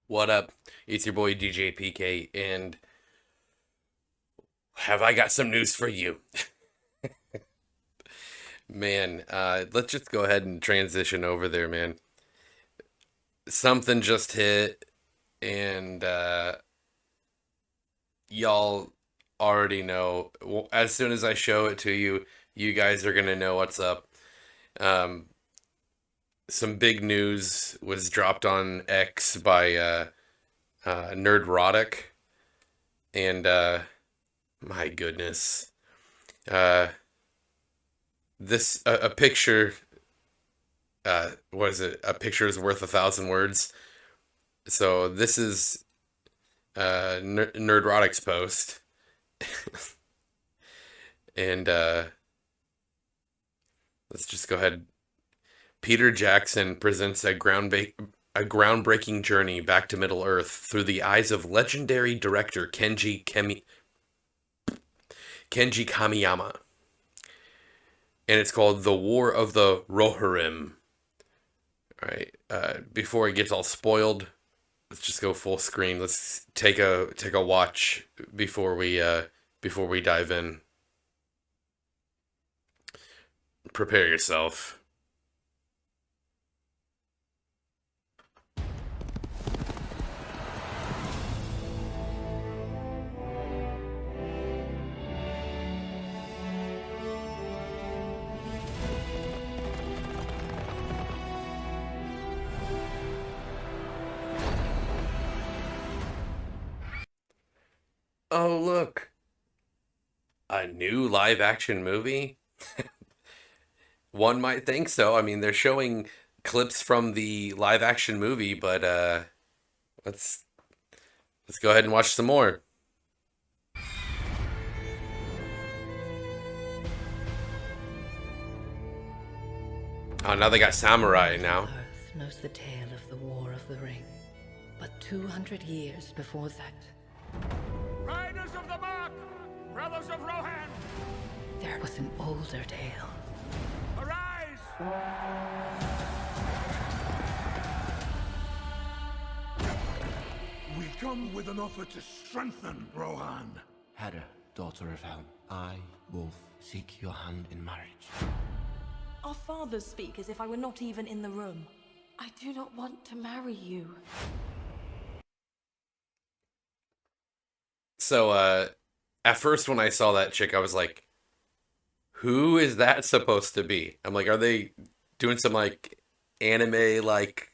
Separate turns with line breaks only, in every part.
What up? It's your boy DJ PK, and have I got some news for you? Man, let's just go ahead and transition over there, man. Something just hit, and y'all already know. As soon as I show it to you, you guys are gonna know what's up. Um, some big news was dropped on X by Nerdrotic, and my goodness. Uh, this a picture was it a picture is worth a thousand words. So this is Nerdrotic's post, and let's just go ahead. Peter Jackson presents a groundbreaking journey back to Middle Earth through the eyes of legendary director Kenji Kamiyama, and it's called The War of the Rohirrim. All right, before it gets all spoiled, let's just go full screen. Let's take a watch before we dive in. Prepare yourself. Oh, look, a new live action movie? One might think so. I mean, they're showing clips from the live action movie, but let's let's go ahead and watch some more. Oh, now they got samurai now.
Earth knows the tale of the War of the Ring, but 200 years before that,
Riders of the Mark! Brothers of Rohan!
there was an older tale.
Arise!
We come with an offer to strengthen Rohan.
Hera, daughter of Helm, I, Wolf, seek your hand in marriage.
Our fathers speak as if I were not even in the room.
I do not want to marry you.
So at first when I saw that chick, I was like, who is that supposed to be? I'm like, are they doing some like anime like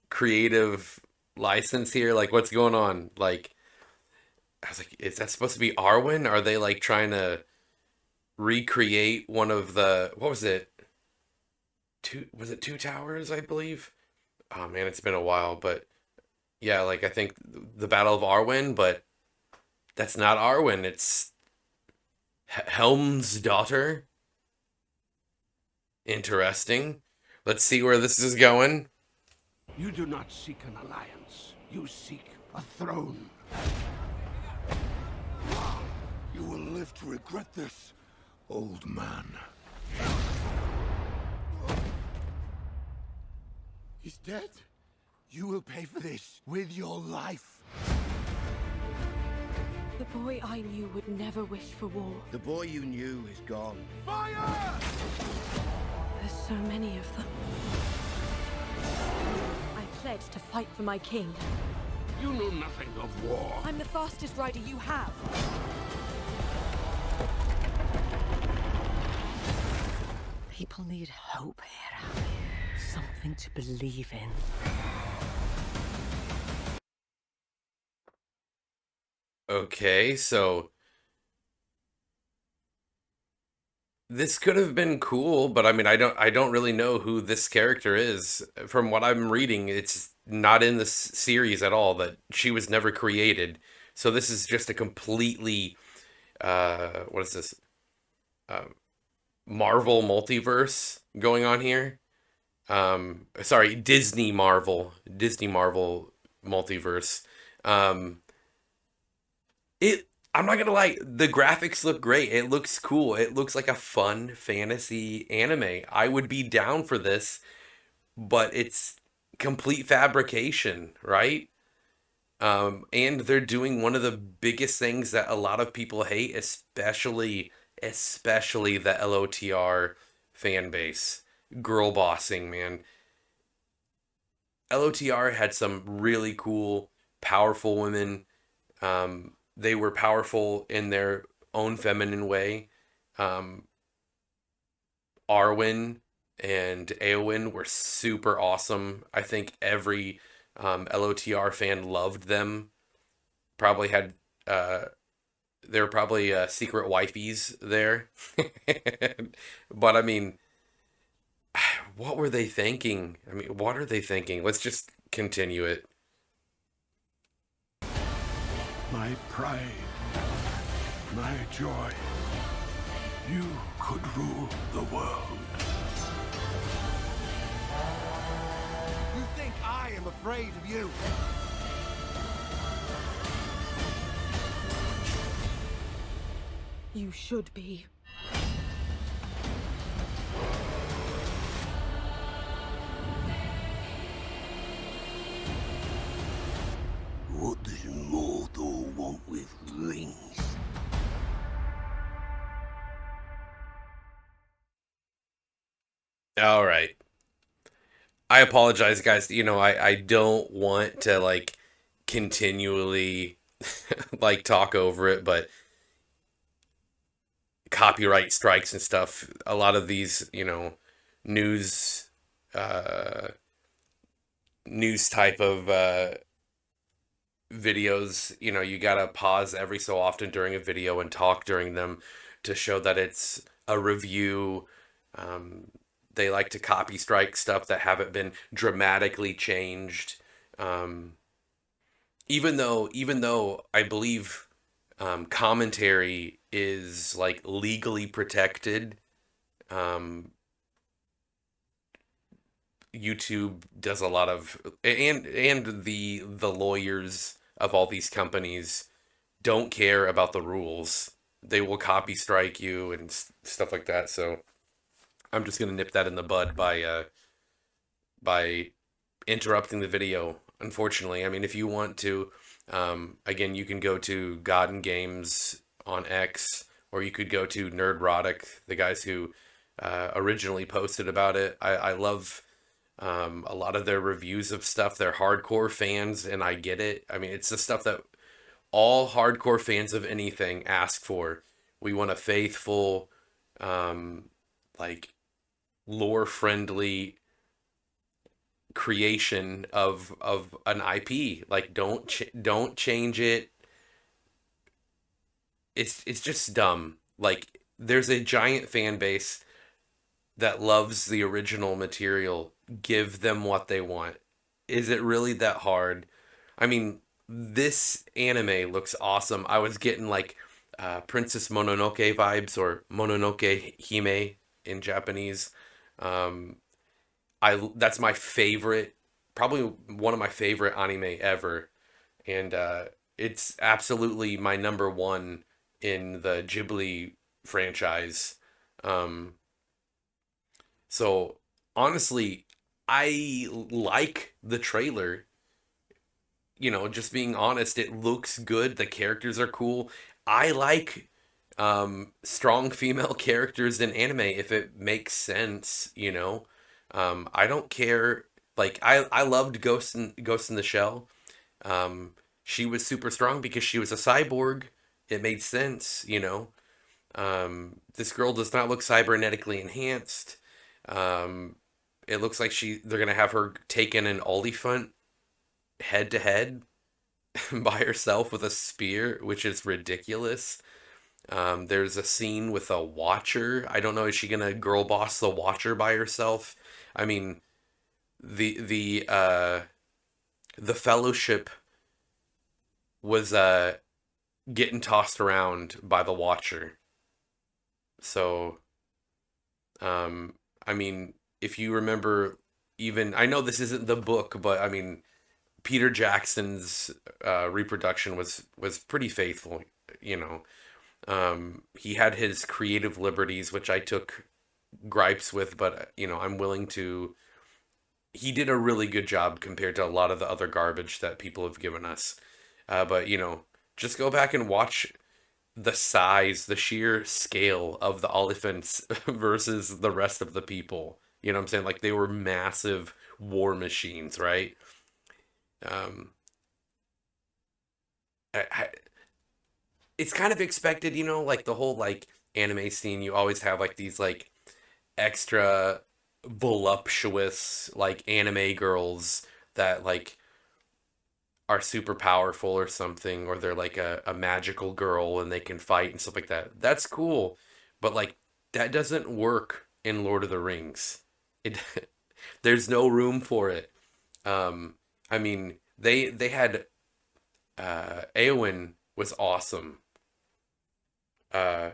creative license here? Like what's going on? Like I was like, is that supposed to be Arwen? Are they like trying to recreate one of the what was it? Two towers, I believe? Oh man, it's been a while, but yeah, like I think the Battle of Arwen, but that's not Arwen. It's Helm's daughter. Interesting. Let's see where this is going.
You do not seek an alliance. You seek a throne. You will live to regret this, old man. He's dead. You will pay for this with your life.
The boy I knew would never wish for war.
The boy you knew is gone.
Fire!
There's so many of them.
I pledge to fight for my king.
You know nothing of war.
I'm the fastest rider you have.
People need hope, Hera. Something to believe in.
Okay, so this could have been cool, but I mean, I don't really know who this character is. From what I'm reading, it's not in the series at all. That she was never created. So this is just a completely what is this? Uh, Marvel multiverse going on here. Sorry, Disney Marvel multiverse. Um, it I'm not gonna lie, the graphics look great. It looks cool. It looks like a fun fantasy anime. I would be down for this, but it's complete fabrication, right? And they're doing one of the biggest things that a lot of people hate, especially the LOTR fan base. Girl bossing, man. LOTR had some really cool, powerful women. They were powerful in their own feminine way. Um, Arwen and Eowyn were super awesome. I think every LOTR fan loved them. Probably had uh, there were probably secret wifeys there. But I mean, what were they thinking? I mean, what are they thinking? Let's just continue it.
My pride, my joy. You could rule the world.
You think I am afraid of you?
You should be.
What does Mordor want with rings?
All right. I apologize, guys. I don't want to like continually like talk over it, but copyright strikes and stuff. A lot of these, news uh news type of videos, you gotta pause every so often during a video and talk during them to show that it's a review. Um, they like to copy strike stuff that haven't been dramatically changed. Um, even though I believe commentary is like legally protected, um, YouTube does a lot of, and the lawyers of all these companies don't care about the rules. They will copy strike you and stuff like that. So I'm just gonna nip that in the bud by interrupting the video. Unfortunately, I mean, if you want to, again, you can go to God and Games on X, or you could go to Nerdrotic, the guys who originally posted about it. I love a lot of their reviews of stuff. They're hardcore fans, and I get it. I mean, it's the stuff that all hardcore fans of anything ask for. We want a faithful, um, like lore friendly creation of an IP. Like don't change it. It's just dumb. Like there's a giant fan base that loves the original material. Give them what they want. Is it really that hard? I mean, this anime looks awesome. I was getting like Princess Mononoke vibes, or Mononoke Hime in Japanese. Um, I that's my favorite, probably one of my favorite anime ever, and it's absolutely my number one in the Ghibli franchise. Um, so honestly, I like the trailer. Just being honest, it looks good. The characters are cool. I like strong female characters in anime if it makes sense. I don't care. Like I loved Ghost in the Shell. Um, she was super strong because she was a cyborg. It made sense. This girl does not look cybernetically enhanced. Um, it looks like they're gonna have her taking an Oliphant head to head by herself with a spear, which is ridiculous. There's a scene with a Watcher. I don't know, is she gonna girl boss the Watcher by herself? I mean, the Fellowship was getting tossed around by the Watcher. So, I mean, if you remember, even I know this isn't the book, but I mean, Peter Jackson's reproduction was pretty faithful. You know, he had his creative liberties, which I took gripes with, but I'm willing to. He did a really good job compared to a lot of the other garbage that people have given us. But just go back and watch the size, the sheer scale of the elephants versus the rest of the people. You know what I'm saying? Like they were massive war machines, right? Um, I, it's kind of expected, like the whole like anime scene. You always have like these like extra voluptuous like anime girls that like are super powerful or something, or they're like a magical girl and they can fight and stuff like that. That's cool, but like that doesn't work in Lord of the Rings. It there's no room for it. Um, I mean, they had Eowyn was awesome. Uh,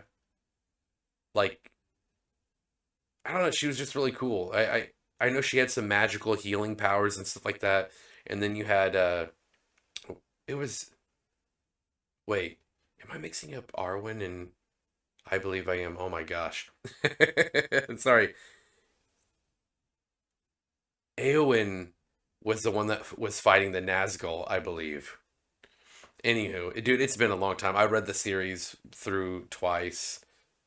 like I don't know, she was just really cool. I know she had some magical healing powers and stuff like that. And then you had it was wait, am I mixing up Arwen and I believe I am. Oh my gosh. Sorry. Eowyn was the one that was fighting the Nazgul, I believe. Anywho, dude, it's been a long time. I read the series through twice,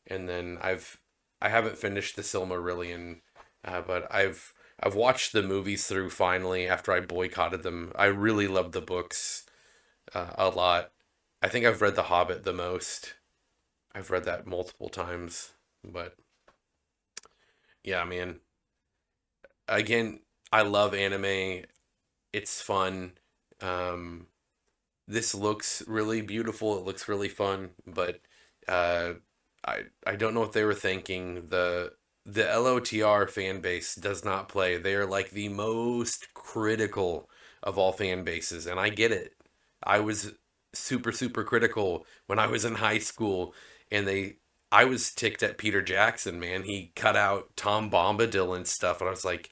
and then I haven't finished the Silmarillion, but I've watched the movies through finally after I boycotted them. I really love the books a lot. I think I've read The Hobbit the most. I've read that multiple times, but yeah, man. Again, I love anime. It's fun. Um, this looks really beautiful. It looks really fun, but uh, I don't know what they were thinking. The LOTR fan base does not play. They are like the most critical of all fan bases, and I get it. I was super critical when I was in high school, and I was ticked at Peter Jackson, man. He cut out Tom Bombadil and stuff, and I was like,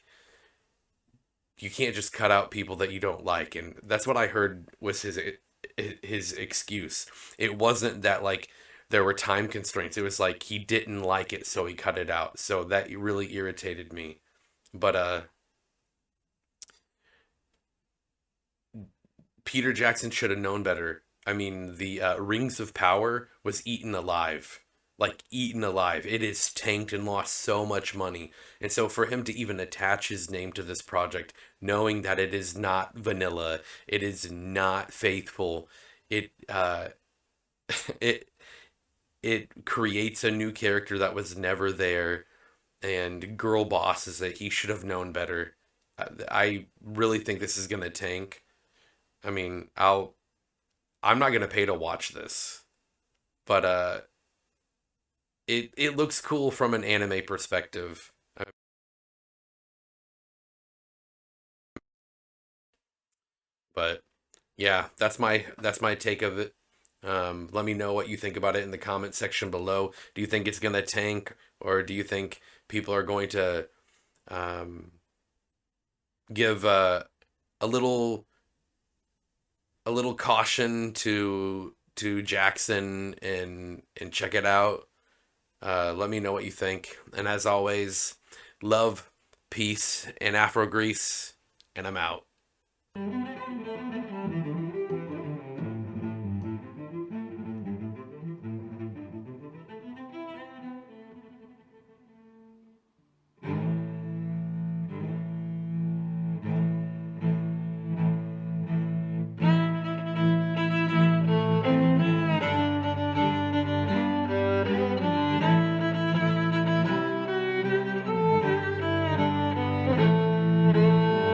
you can't just cut out people that you don't like, and that's what I heard was his excuse. It wasn't that like there were time constraints. It was like he didn't like it, so he cut it out. So that really irritated me. But Peter Jackson should have known better. I mean, the Rings of Power was eaten alive. Like, eaten alive. It is tanked and lost so much money. And so, for him to even attach his name to this project, knowing that it is not vanilla, it is not faithful, it, it, it creates a new character that was never there, and girl bosses that he should have known better. I really think this is going to tank. I mean, I'm not gonna pay to watch this, but it looks cool from an anime perspective. But yeah, that's my take of it. Let me know what you think about it in the comment section below. Do you think it's gonna tank, or do you think people are going to um, give a little a little caution to Jackson and check it out? Let me know what you think. And as always, love, peace, and Afro Greece. And I'm out.